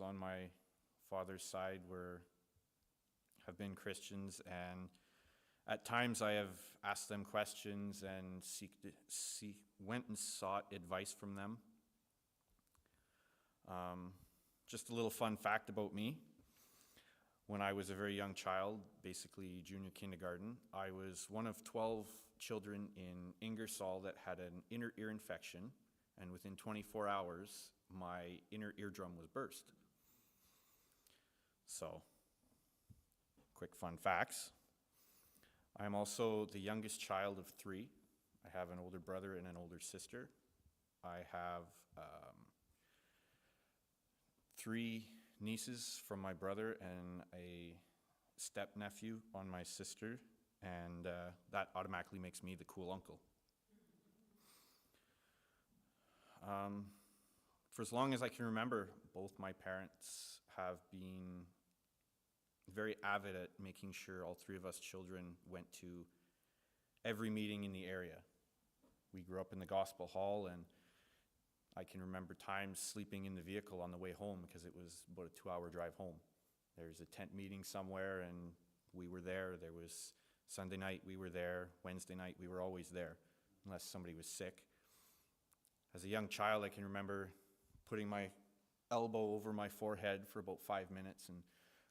on my father's side have been Christians, and at times I have asked them questions and went and sought advice from them. Just a little fun fact about me. When I was a very young child, basically junior kindergarten, I was one of 12 children in Ingersoll that had an inner ear infection, and within 24 hours, my inner eardrum was burst. So, quick fun facts. I'm also the youngest child of 3. I have an older brother and an older sister. I have 3 nieces from my brother and a step-nephew on my sister, and that automatically makes me the cool uncle. For as long as I can remember, both my parents have been very avid at making sure all 3 of us children went to every meeting in the area. We grew up in the Gospel Hall, and I can remember times sleeping in the vehicle on the way home because it was about a 2-hour drive home. There's a tent meeting somewhere, and we were there. There was Sunday night, we were there. Wednesday night, we were always there, unless somebody was sick. As a young child, I can remember putting my elbow over my forehead for about 5 minutes and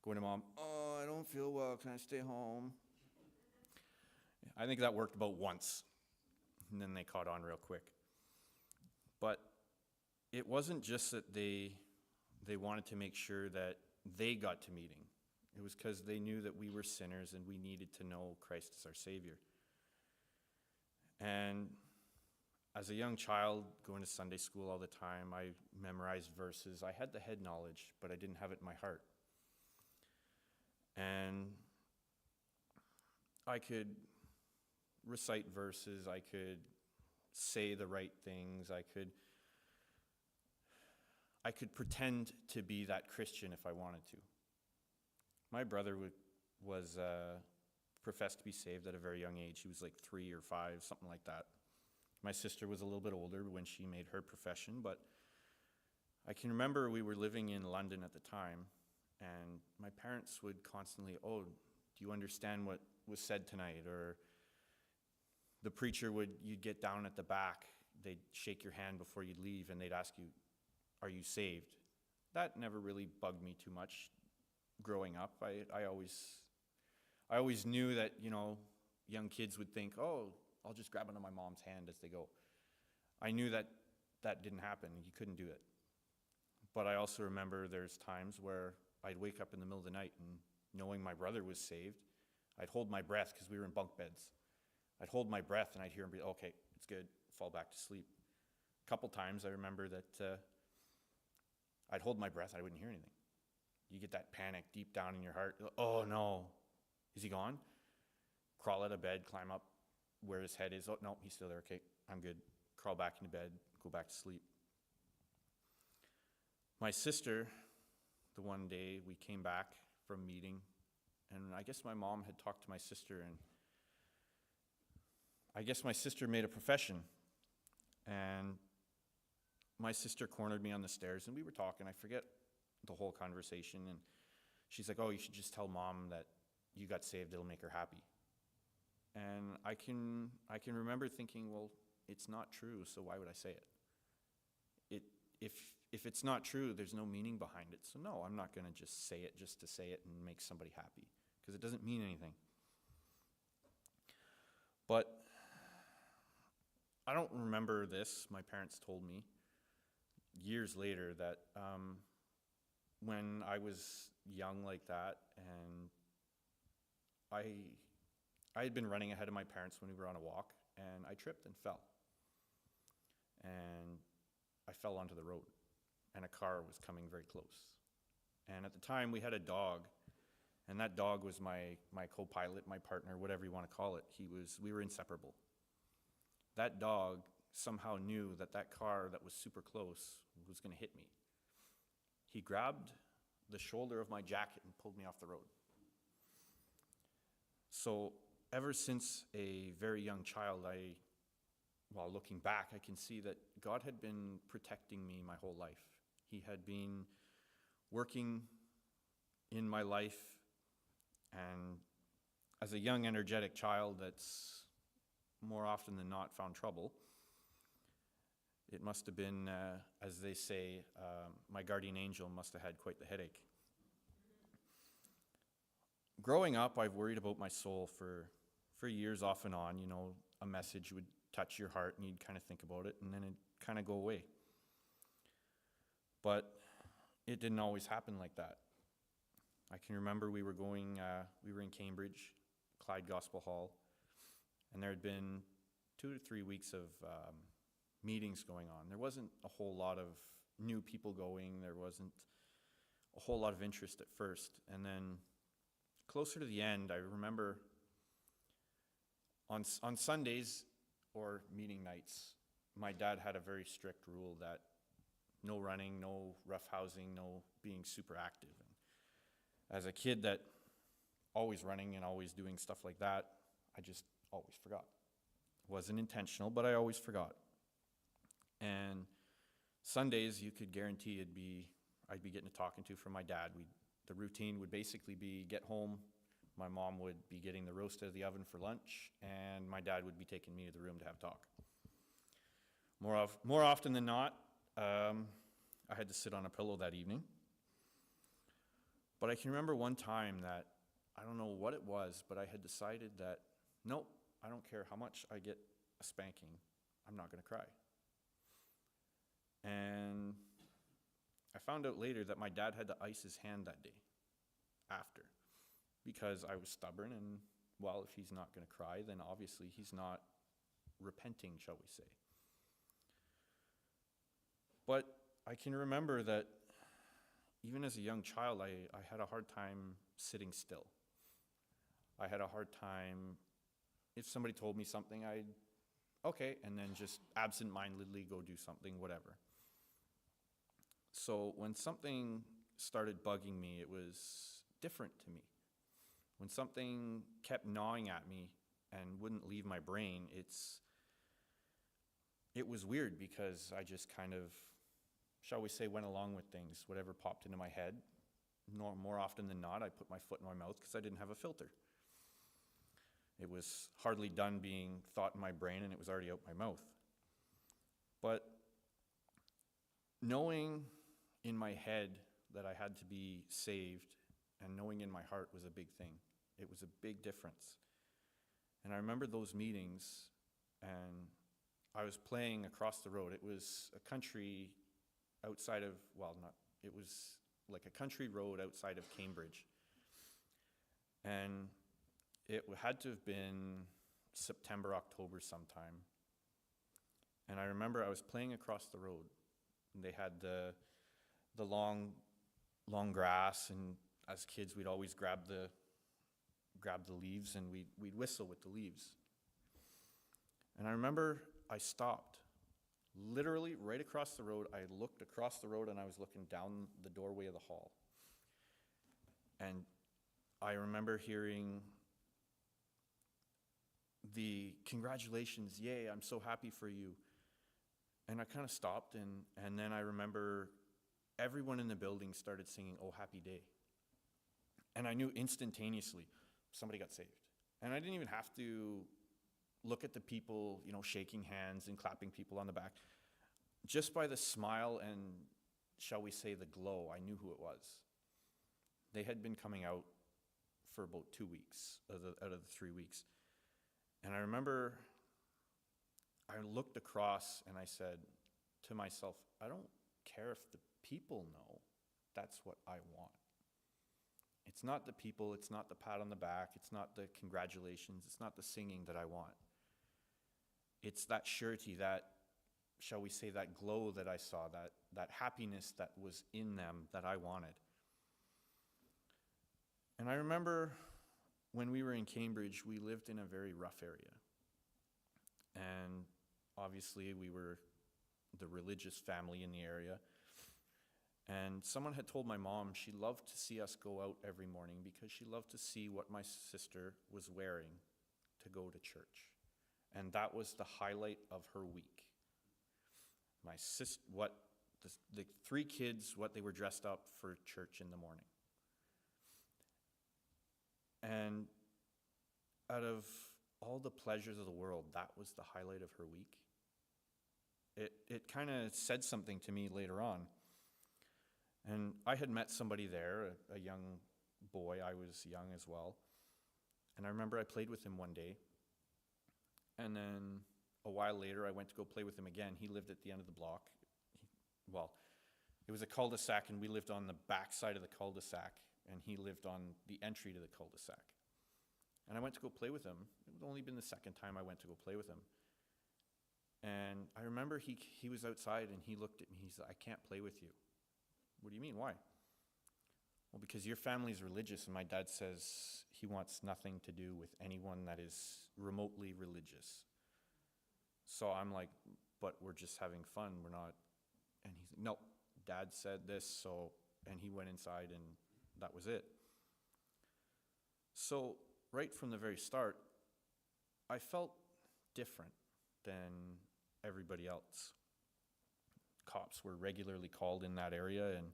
going to Mom, "Oh, I don't feel well, can I stay home?" I think that worked about once, and then they caught on real quick. But it wasn't just that they wanted to make sure that they got to meeting. It was because they knew that we were sinners and we needed to know Christ as our Savior. And as a young child, going to Sunday school all the time, I memorized verses. I had the head knowledge, but I didn't have it in my heart. And I could recite verses, I could say the right things, I could pretend to be that Christian if I wanted to. My brother was professed to be saved at a very young age. He was like 3 or 5, something like that. My sister was a little bit older when she made her profession, but I can remember we were living in London at the time, and my parents would constantly, "Oh, do you understand what was said tonight?" Or the preacher you'd get down at the back, they'd shake your hand before you'd leave, and they'd ask you, "Are you saved?" That never really bugged me too much growing up. I always knew that, young kids would think, "Oh, I'll just grab onto my mom's hand as they go." I knew that didn't happen. You couldn't do it. But I also remember there's times where I'd wake up in the middle of the night and knowing my brother was saved, I'd hold my breath because we were in bunk beds. I'd hold my breath and I'd hear him be, "Okay, it's good," fall back to sleep. A couple times I remember that I'd hold my breath, I wouldn't hear anything. You get that panic deep down in your heart. "Oh no, is he gone?" Crawl out of bed, climb up where his head is. "Oh no, he's still there. Okay, I'm good." Crawl back into bed, go back to sleep. My sister, the one day we came back from meeting, and I guess my mom had talked to my sister, and I guess my sister made a profession, and my sister cornered me on the stairs, and we were talking. I forget the whole conversation, and she's like, "Oh, you should just tell Mom that you got saved. It'll make her happy." And I can remember thinking, well, it's not true, so why would I say it? If it's not true, there's no meaning behind it. So no, I'm not going to just say it just to say it and make somebody happy, because it doesn't mean anything. But I don't remember this. My parents told me years later that when I was young like that, and I had been running ahead of my parents when we were on a walk, and I tripped and fell. And I fell onto the road, and a car was coming very close. And at the time, we had a dog, and that dog was my co-pilot, my partner, whatever you want to call it. We were inseparable. That dog somehow knew that car that was super close was going to hit me. He grabbed the shoulder of my jacket and pulled me off the road. So ever since a very young child, while looking back, I can see that God had been protecting me my whole life. He had been working in my life, and as a young, energetic child that's more often than not found trouble, it must have been, as they say, my guardian angel must have had quite the headache. Growing up, I've worried about my soul for years off and on. You know, a message would touch your heart and you'd kind of think about it, and then it'd kind of go away. But it didn't always happen like that. I can remember we were in Cambridge, Clyde Gospel Hall, and there had been 2 to 3 weeks of meetings going on. There wasn't a whole lot of new people going. There wasn't a whole lot of interest at first. And then closer to the end, I remember on Sundays or meeting nights, my dad had a very strict rule that no running, no roughhousing, no being super active. And as a kid that always running and always doing stuff like that, I just always forgot. It wasn't intentional, but I always forgot. And Sundays, you could guarantee I'd be getting a talking to from my dad. The routine would basically be get home, my mom would be getting the roast out of the oven for lunch, and my dad would be taking me to the room to have talk. More often than not, I had to sit on a pillow that evening. But I can remember one time that, I don't know what it was, but I had decided that, nope, I don't care how much I get a spanking, I'm not going to cry. And I found out later that my dad had to ice his hand that day after, because I was stubborn, and, well, if he's not going to cry, then obviously he's not repenting, shall we say. But I can remember that even as a young child, I had a hard time sitting still. I had a hard time, if somebody told me something, okay, and then just absent-mindedly go do something, whatever. So when something started bugging me, it was different to me. When something kept gnawing at me and wouldn't leave my brain, it was weird, because I just kind of, shall we say, went along with things. Whatever popped into my head, more often than not, I put my foot in my mouth because I didn't have a filter. It was hardly done being thought in my brain, and it was already out my mouth. But knowing in my head that I had to be saved, and knowing in my heart, was a big thing. It was a big difference. And I remember those meetings, and I was playing across the road. It was a country outside of, it was like a country road outside of Cambridge. And it had to have been September, October sometime. And I remember I was playing across the road, and they had the long grass, and as kids we'd always grab the leaves, and we'd whistle with the leaves. And I remember I stopped. Literally right across the road, I looked across the road, and I was looking down the doorway of the hall. And I remember hearing the congratulations, yay, I'm so happy for you. And I kind of stopped, and then I remember everyone in the building started singing, Oh Happy Day. And I knew instantaneously somebody got saved. And I didn't even have to look at the people, shaking hands and clapping people on the back. Just by the smile and, shall we say, the glow, I knew who it was. They had been coming out for about 2 weeks out of the 3 weeks. And I remember I looked across and I said to myself, I don't care if the people know. That's what I want. It's not the people, it's not the pat on the back, it's not the congratulations, it's not the singing that I want. It's that surety, that, shall we say, that glow that I saw, that happiness that was in them that I wanted. And I remember when we were in Cambridge, we lived in a very rough area. And obviously we were the religious family in the area. And someone had told my mom she loved to see us go out every morning because she loved to see what my sister was wearing to go to church. And that was the highlight of her week. What the three kids, what they were dressed up for church in the morning. And out of all the pleasures of the world, that was the highlight of her week. It kind of said something to me later on. And I had met somebody there, a young boy. I was young as well. And I remember I played with him one day. And then a while later, I went to go play with him again. He lived at the end of the block. It was a cul-de-sac, and we lived on the back side of the cul-de-sac, and he lived on the entry to the cul-de-sac. And I went to go play with him. It had only been the second time I went to go play with him. And I remember he was outside, and he looked at me. He's like, "I can't play with you." "What do you mean? Why?" "Well, because your family's religious, and my dad says he wants nothing to do with anyone that is remotely religious." So I'm like, "But we're just having fun. We're not." And he's like, "No, Dad said this," and he went inside, and that was it. So right from the very start, I felt different than everybody else. Cops were regularly called in that area, and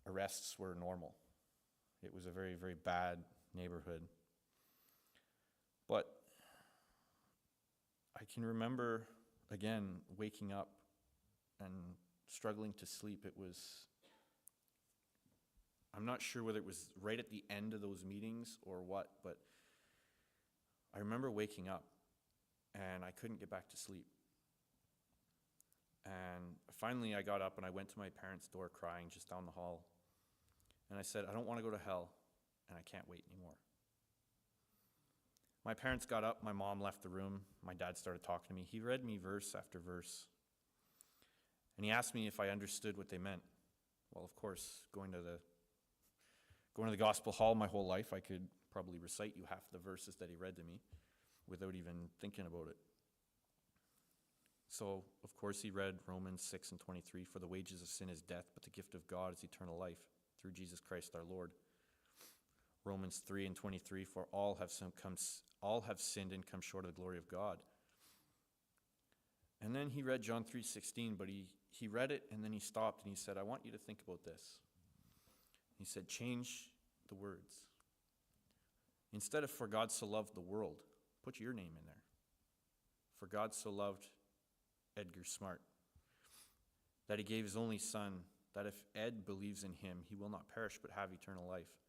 arrests were normal. It was a very, very bad neighborhood. But I can remember, again, waking up and struggling to sleep. I'm not sure whether it was right at the end of those meetings or what, but I remember waking up and I couldn't get back to sleep. And finally I got up and I went to my parents' door crying just down the hall. And I said, "I don't want to go to hell, and I can't wait anymore." My parents got up, my mom left the room, my dad started talking to me. He read me verse after verse. And he asked me if I understood what they meant. Well, of course, going to the gospel hall my whole life, I could probably recite you half the verses that he read to me without even thinking about it. So, of course, he read Romans 6:23, "For the wages of sin is death, but the gift of God is eternal life through Jesus Christ our Lord." Romans 3:23, "For all have sinned and come short of the glory of God." And then he read John 3:16, but he read it and then he stopped and he said, "I want you to think about this." He said, "Change the words. Instead of 'For God so loved the world,' put your name in there. For God so loved Edgar Smart, that he gave his only son, that if Ed believes in him, he will not perish but have eternal life."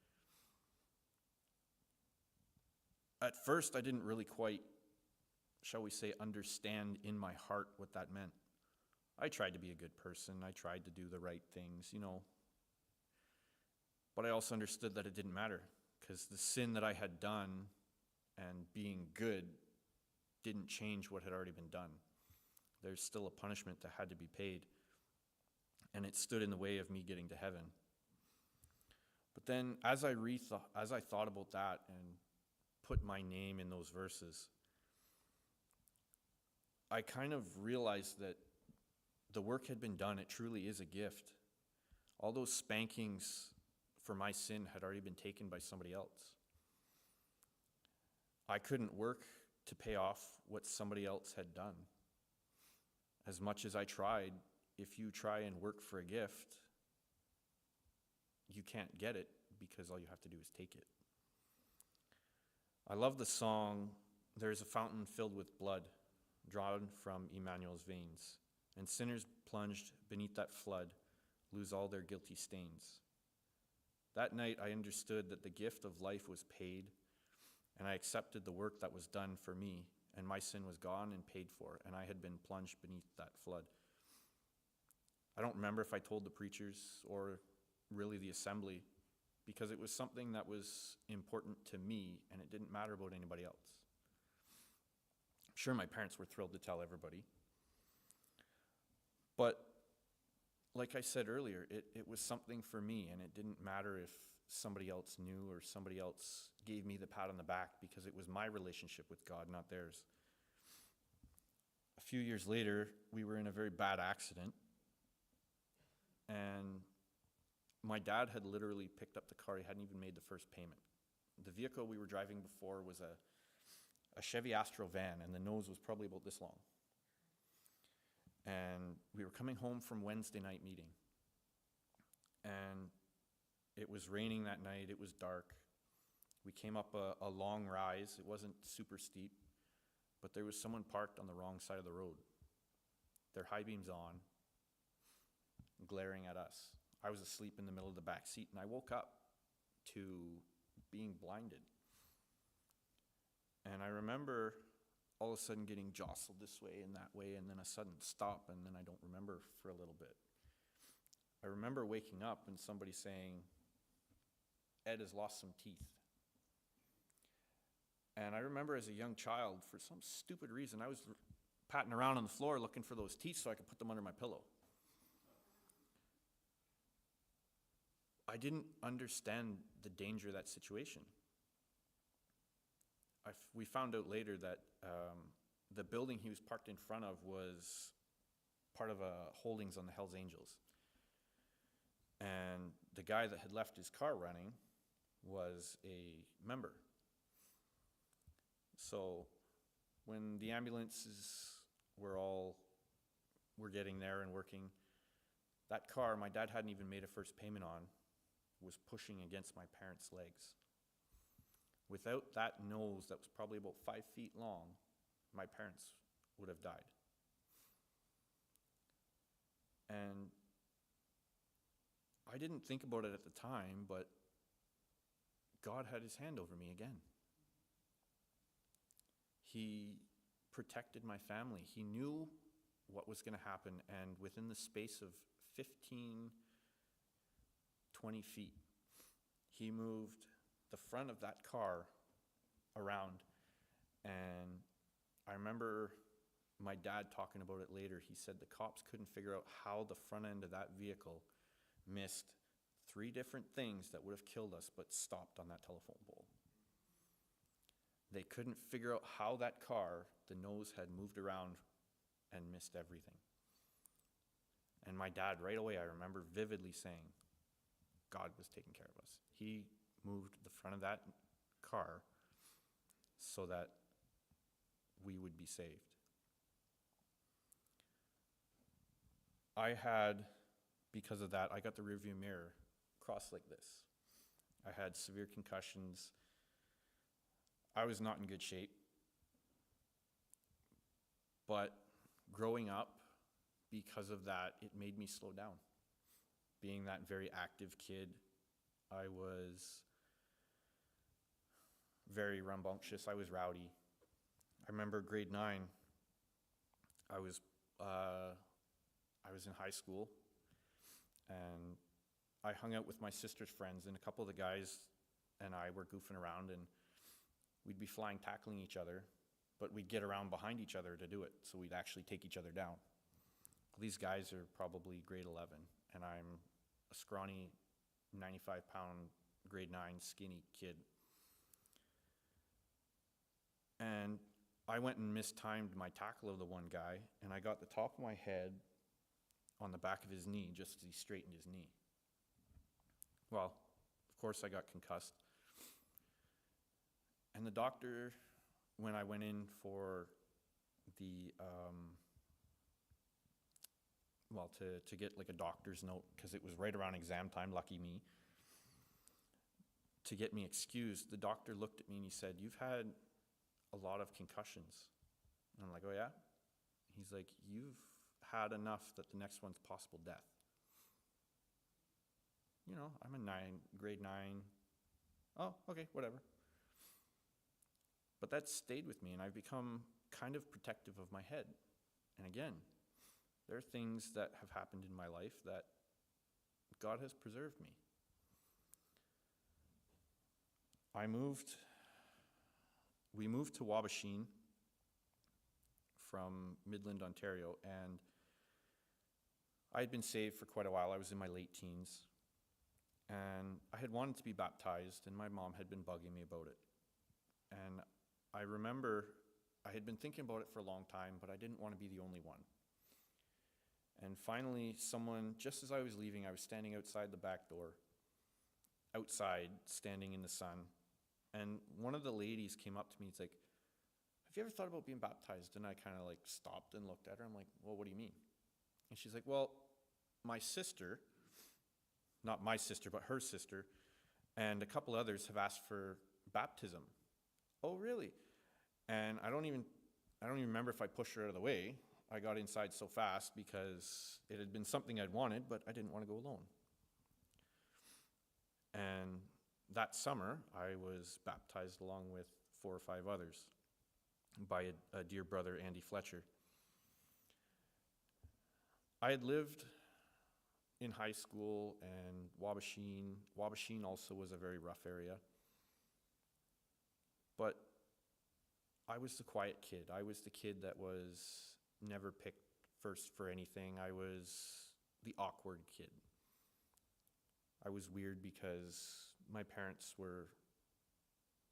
At first, I didn't really quite, shall we say, understand in my heart what that meant. I tried to be a good person. I tried to do the right things, But I also understood that it didn't matter, because the sin that I had done and being good didn't change what had already been done. There's still a punishment that had to be paid, and it stood in the way of me getting to heaven. But then as I thought about that and put my name in those verses, I kind of realized that the work had been done. It truly is a gift. All those spankings for my sin had already been taken by somebody else. I couldn't work to pay off what somebody else had done. As much as I tried, if you try and work for a gift, you can't get it, because all you have to do is take it. I love the song, "There's a fountain filled with blood, drawn from Emmanuel's veins, and sinners plunged beneath that flood lose all their guilty stains." That night I understood that the gift of life was paid, and I accepted the work that was done for me, and my sin was gone and paid for, and I had been plunged beneath that flood. I don't remember if I told the preachers or really the assembly, because it was something that was important to me, and it didn't matter about anybody else. I'm sure my parents were thrilled to tell everybody. But like I said earlier, it was something for me, and it didn't matter if somebody else knew or somebody else gave me the pat on the back, because it was my relationship with God, not theirs. A few years later, we were in a very bad accident, and my dad had literally picked up the car. He hadn't even made the first payment. The vehicle we were driving before was a Chevy Astro van, and the nose was probably about this long. And we were coming home from Wednesday night meeting. And it was raining that night. It was dark. We came up a long rise. It wasn't super steep, but there was someone parked on the wrong side of the road. Their high beams on, glaring at us. I was asleep in the middle of the back seat, and I woke up to being blinded. And I remember all of a sudden getting jostled this way and that way, and then a sudden stop, and then I don't remember for a little bit. I remember waking up and somebody saying, "Ed has lost some teeth." And I remember as a young child, for some stupid reason, I was patting around on the floor looking for those teeth so I could put them under my pillow. I didn't understand the danger of that situation. We found out later that the building he was parked in front of was part of a holdings on the Hells Angels. And the guy that had left his car running was a member. So when the ambulances were getting there and working, that car my dad hadn't even made a first payment on was pushing against my parents' legs. Without that nose that was probably about 5 feet long, my parents would have died. And I didn't think about it at the time, but God had his hand over me again. He protected my family. He knew what was going to happen, and within the space of 15, 20 feet, he moved the front of that car around. And I remember my dad talking about it later. He said the cops couldn't figure out how the front end of that vehicle missed 3 different things that would have killed us, but stopped on that telephone pole. They couldn't figure out how that car, the nose had moved around and missed everything. And my dad, right away, I remember vividly saying, God was taking care of us. He moved the front of that car so that we would be saved. I had, because of that, I got the rearview mirror crossed like this. I had severe concussions. I was not in good shape. But growing up, because of that, it made me slow down. Being that very active kid, I was very rambunctious. I was rowdy. I remember grade 9, I was in high school, and I hung out with my sister's friends, and a couple of the guys and I were goofing around, and we'd be flying, tackling each other, but we'd get around behind each other to do it, so we'd actually take each other down. These guys are probably grade 11, and I'm a scrawny, 95-pound, grade 9, skinny kid. And I went and mistimed my tackle of the one guy, and I got the top of my head on the back of his knee just as he straightened his knee. Well, of course I got concussed. And the doctor, when I went in for the, to get like a doctor's note, because it was right around exam time, lucky me, to get me excused, the doctor looked at me and he said, "You've had a lot of concussions." And I'm like, "Oh yeah?" He's like, "You've had enough that the next one's possible death." You know, I'm a grade 9. Oh, okay, whatever. But that stayed with me, and I've become kind of protective of my head. And again, there are things that have happened in my life that God has preserved me. We moved to Wabashine from Midland, Ontario, and I had been saved for quite a while. I was in my late teens, and I had wanted to be baptized, and my mom had been bugging me about it. And I remember I had been thinking about it for a long time, but I didn't want to be the only one. And finally, someone, just as I was leaving, I was standing outside the back door, outside, standing in the sun, and one of the ladies came up to me and said, "Have you ever thought about being baptized?" And I kind of like stopped and looked at her. I'm like, "Well, what do you mean?" And she's like, well, my sister, not my sister, but her sister, and a couple others have asked for baptism. Oh, really? And I don't even remember if I pushed her out of the way. I got inside so fast because it had been something I'd wanted, but I didn't want to go alone. And that summer, I was baptized along with 4 or 5 others by a dear brother, Andy Fletcher. I had lived in high school and Wabashine. Wabashine also was a very rough area. But I was the quiet kid. I was the kid that was never picked first for anything. I was the awkward kid. I was weird because my parents were,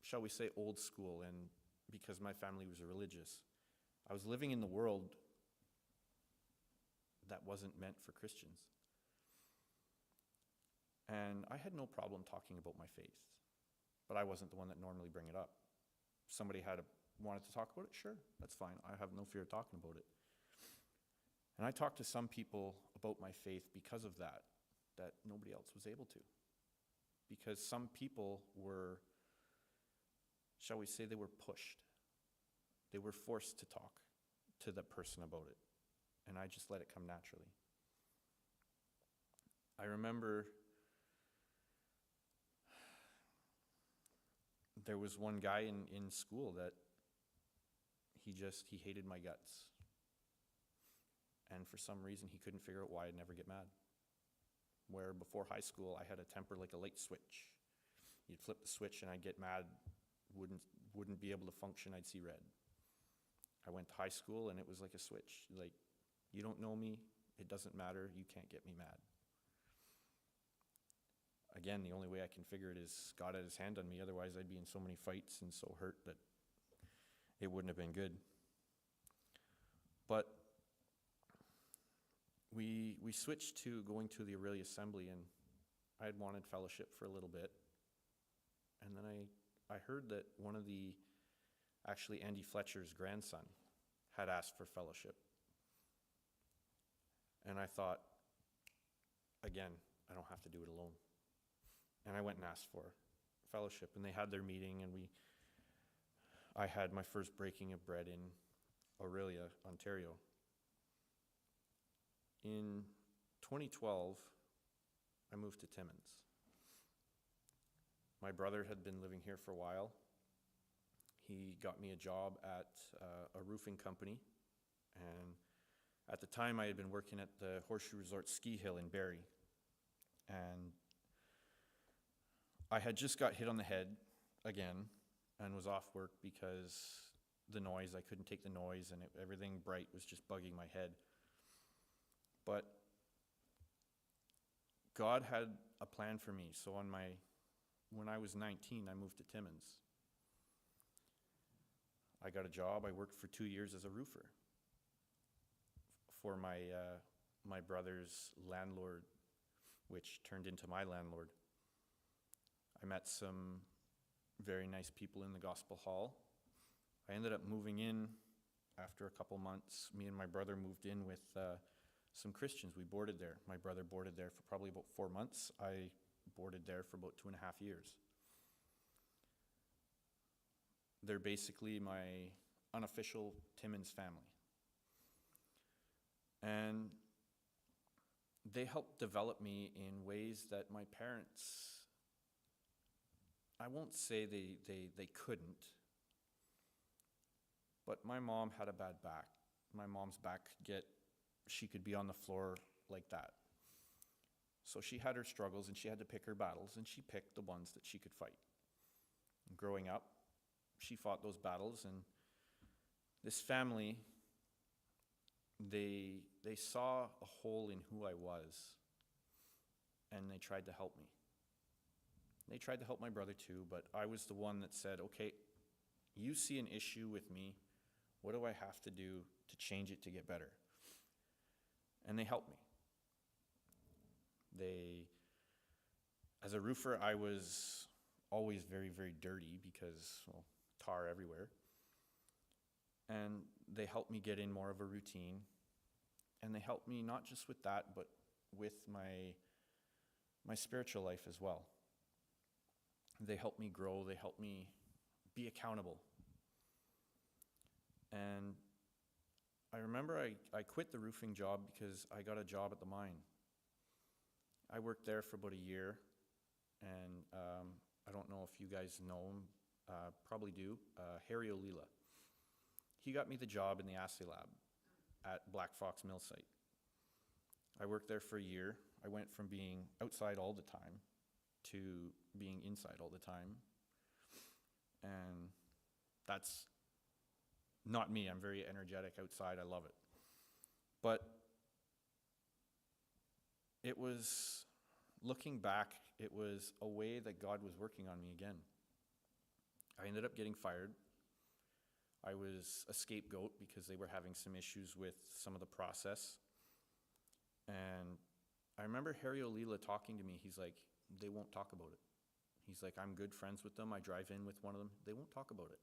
shall we say, old school, and because my family was religious. I was living in the world that wasn't meant for Christians. And I had no problem talking about my faith, but I wasn't the one that normally bring it up. Somebody wanted to talk about it, sure, that's fine. I have no fear of talking about it. And I talked to some people about my faith because of that nobody else was able to. Because some people were, shall we say, they were pushed. They were forced to talk to the person about it. And I just let it come naturally. I remember there was one guy in school that he hated my guts. And for some reason, he couldn't figure out why I'd never get mad. Where before high school, I had a temper like a light switch. You'd flip the switch and I'd get mad, wouldn't be able to function, I'd see red. I went to high school and it was like a switch. Like, you don't know me, it doesn't matter, you can't get me mad. Again, the only way I can figure it is God had his hand on me, otherwise I'd be in so many fights and so hurt that it wouldn't have been good. But we switched to going to the Aurelia Assembly, and I had wanted fellowship for a little bit. And then I heard that actually Andy Fletcher's grandson had asked for fellowship. And I thought, again, I don't have to do it alone. And I went and asked for fellowship, and they had their meeting, and I had my first breaking of bread in Aurelia, Ontario. In 2012, I moved to Timmins. My brother had been living here for a while. He got me a job at a roofing company, and at the time I had been working at the Horseshoe Resort Ski Hill in Barrie. And I had just got hit on the head again and was off work because the noise, I couldn't take the noise, and everything bright was just bugging my head. But God had a plan for me. So when I was 19, I moved to Timmins. I got a job. I worked for 2 years as a roofer for my brother's landlord, which turned into my landlord. I met some very nice people in the Gospel Hall. I ended up moving in after a couple months. Me and my brother moved in with some Christians. We boarded there. My brother boarded there for probably about 4 months. I boarded there for about 2.5 years. They're basically my unofficial Timmins family. And they helped develop me in ways that my parents, I won't say they couldn't, but my mom had a bad back. My mom's back she could be on the floor like that. So she had her struggles and she had to pick her battles, and she picked the ones that she could fight. And growing up, she fought those battles, and this family, they saw a hole in who I was, and they tried to help me. They tried to help my brother too, but I was the one that said, okay, you see an issue with me, what do I have to do to change it to get better? And they helped me. As a roofer, I was always very, very dirty because, well, tar everywhere. And they helped me get in more of a routine. And they helped me not just with that, but with my spiritual life as well. They helped me grow. They helped me be accountable. And I remember I quit the roofing job because I got a job at the mine. I worked there for about a year, and I don't know if you guys know him, probably do, Harry O'Leila. He got me the job in the assay lab at Black Fox Mill site. I worked there for a year. I went from being outside all the time to being inside all the time. And that's not me. I'm very energetic outside. I love it. But it was, looking back, it was a way that God was working on me again. I ended up getting fired. I was a scapegoat because they were having some issues with some of the process. And I remember Harry O'Leila talking to me. He's like, they won't talk about it. He's like, I'm good friends with them. I drive in with one of them. They won't talk about it.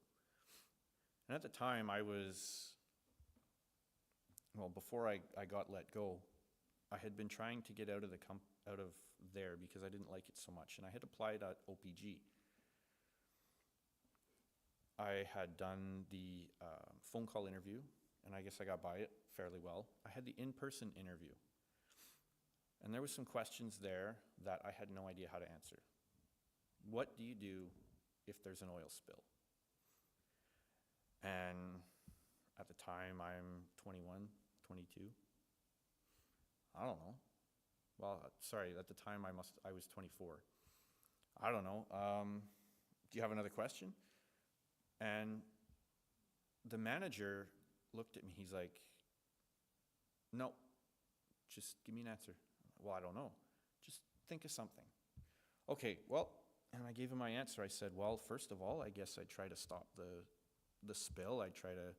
And at the time, I was, well, before I got let go, I had been trying to get out of there because I didn't like it so much. And I had applied at OPG. I had done the phone call interview, and I guess I got by it fairly well. I had the in-person interview. And there was some questions there that I had no idea how to answer. What do you do if there's an oil spill? And at the time, I'm 21, 22. I don't know. Well, sorry, at the time I was 24. I don't know. Do you have another question? And the manager looked at me. He's like, no, just give me an answer. Well, I don't know. Just think of something. Okay, well, and I gave him my answer. I said, well, first of all, I guess I'd try to stop the spill. I'd try to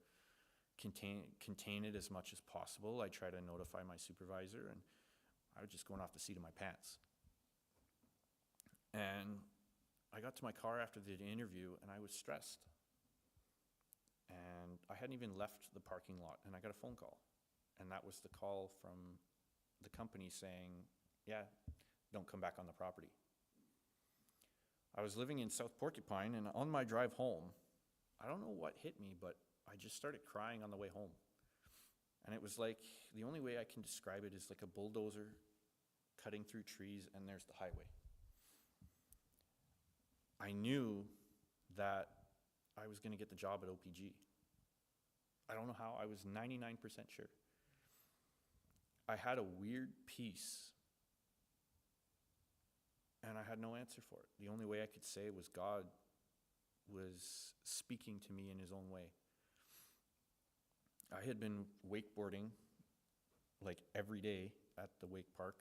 contain it as much as possible. I'd try to notify my supervisor, and I was just going off the seat of my pants. And I got to my car after the interview, and I was stressed. And I hadn't even left the parking lot, and I got a phone call. And that was the call from the company saying, yeah, don't come back on the property. I was living in South Porcupine, and on my drive home, I don't know what hit me, but I just started crying on the way home. And it was like, the only way I can describe it is like a bulldozer cutting through trees, and there's the highway. I knew that I was going to get the job at OPG. I don't know how. I was 99% sure. I had a weird peace, and I had no answer for it. The only way I could say was God was speaking to me in his own way. I had been wakeboarding like every day at the wake park,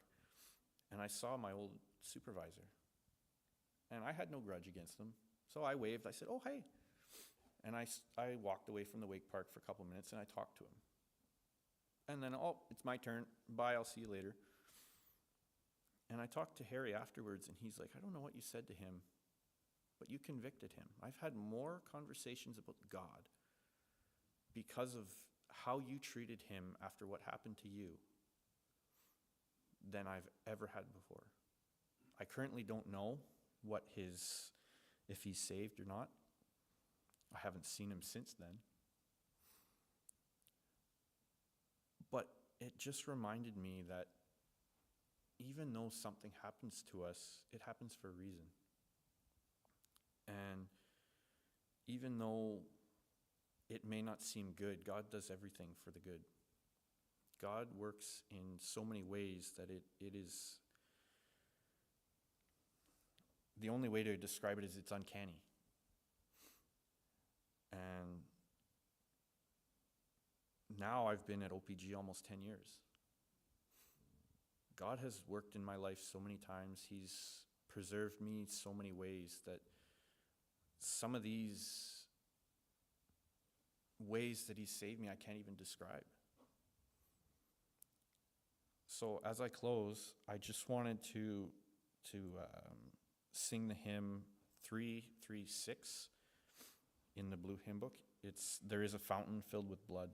and I saw my old supervisor. And I had no grudge against him. So I waved. I said, oh, hey. And I walked away from the wake park for a couple minutes, and I talked to him. And then, oh, it's my turn. Bye, I'll see you later. And I talked to Harry afterwards, and he's like, I don't know what you said to him, but you convicted him. I've had more conversations about God because of how you treated him after what happened to you than I've ever had before. I currently don't know if he's saved or not. I haven't seen him since then. But it just reminded me that even though something happens to us, it happens for a reason. And even though it may not seem good, God does everything for the good. God works in so many ways that it is, the only way to describe it is it's uncanny. And now I've been at OPG almost 10 years. God has worked in my life so many times. He's preserved me so many ways that some of these ways that he's saved me, I can't even describe. So as I close, I just wanted to sing the hymn 336 in the blue hymn book. There is a fountain filled with blood.